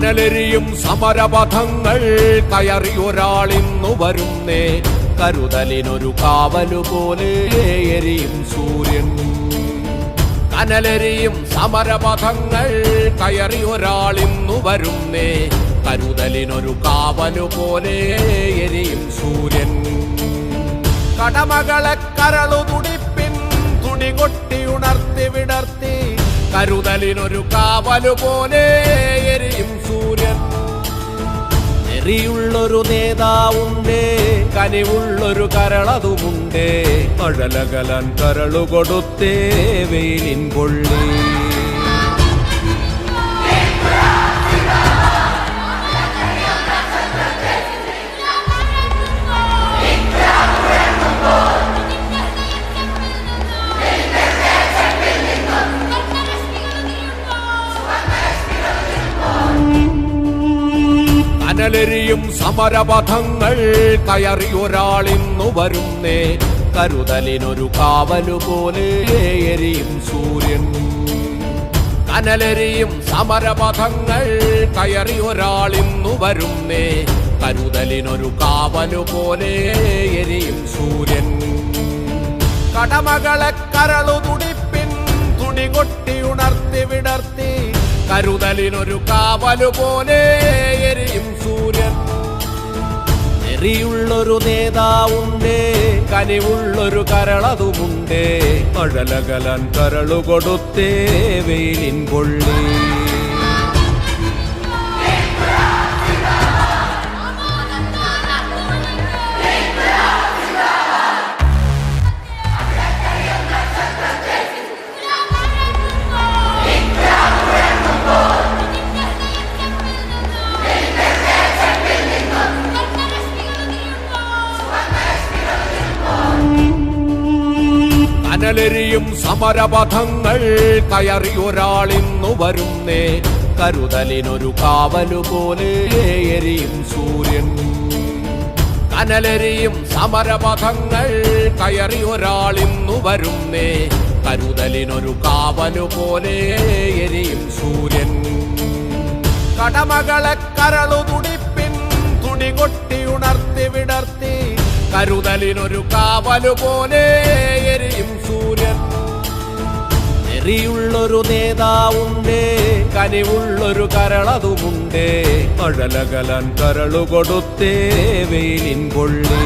കനലെരിയും സമരപഥങ്ങൾ കയറി ഒരാളിന്നു വരുന്നേ, കരുതലിനൊരു കാവലുപോലെ എരിയും സൂര്യൻ. കനലെരിയും സമരപഥങ്ങൾ കയറി ഒരാളിന്നു വരുന്നേ, കരുതലിനൊരു കാവലുപോലെ എരിയും സൂര്യൻ. കടമകളെ കരളു തുടിപ്പിൻ തുണി കൊട്ടി ഉണർത്തി വിടർത്തി, കരുതലിനൊരു കാവലുപോലെ എരിയും സൂര്യൻ. നെറിയുള്ളൊരു നേതാവുണ്ടേ, കനിവുള്ളൊരു കരളതുമുണ്ടേ, മഴലകലാൻ കരളു കൊടുത്തേ വെയിലിൻ പൊള്ളി. കനലെരിയും സമരപഥങ്ങൾ കയറി ഒരാളിന്നു വരുന്നേ, കരുതലിനൊരു കാവലുപോലെ എരിയും സൂര്യൻ. കനലെരിയും സമരപഥങ്ങൾ കയറി ഒരാളിന്നു വരുന്നേ, കരുതലിനൊരു കാവലുപോലെ എരിയും സൂര്യൻ. കടമകളെ കരളു തുടിപ്പിൻ തുണി കൊട്ടി ഉണർത്തി വിടർത്തി, കരുതലിനൊരു കാവലുപോലെ എരിയും സൂര്യൻ. നെറിയുള്ളൊരു നേതാവുണ്ടേ, കനിവുള്ളൊരു കരളതുമുണ്ടേ, മഴലകലാൻ കരളു കൊടുത്തേ വെയിലിൻ പൊള്ളി. കനലെരിയും സമരപഥങ്ങൾ കയറി ഒരാളിന്നു വരുന്നേ, കരുതലിനൊരു കാവലുപോലെ എരിയും സൂര്യൻ. കനലെരിയും സമരപഥങ്ങൾ കയറി ഒരാളിന്നു വരുന്നേ, കരുതലിനൊരു കാവലുപോലെ എരിയും സൂര്യൻ. കടമകളെ കരളു തുടിപ്പിൻ തുണി കൊട്ടി ഉണർത്തി വിടർത്തി, കരുതലിനൊരു കാവലുപോലെ എരിയും സൂര്യൻ. നെറിയുള്ളൊരു നേതാവുണ്ടേ, കനിവുള്ളൊരു കരളതുമുണ്ടേ, മഴലകലാൻ കരളു കൊടുത്തേ വെയിലിൻ പൊള്ളി.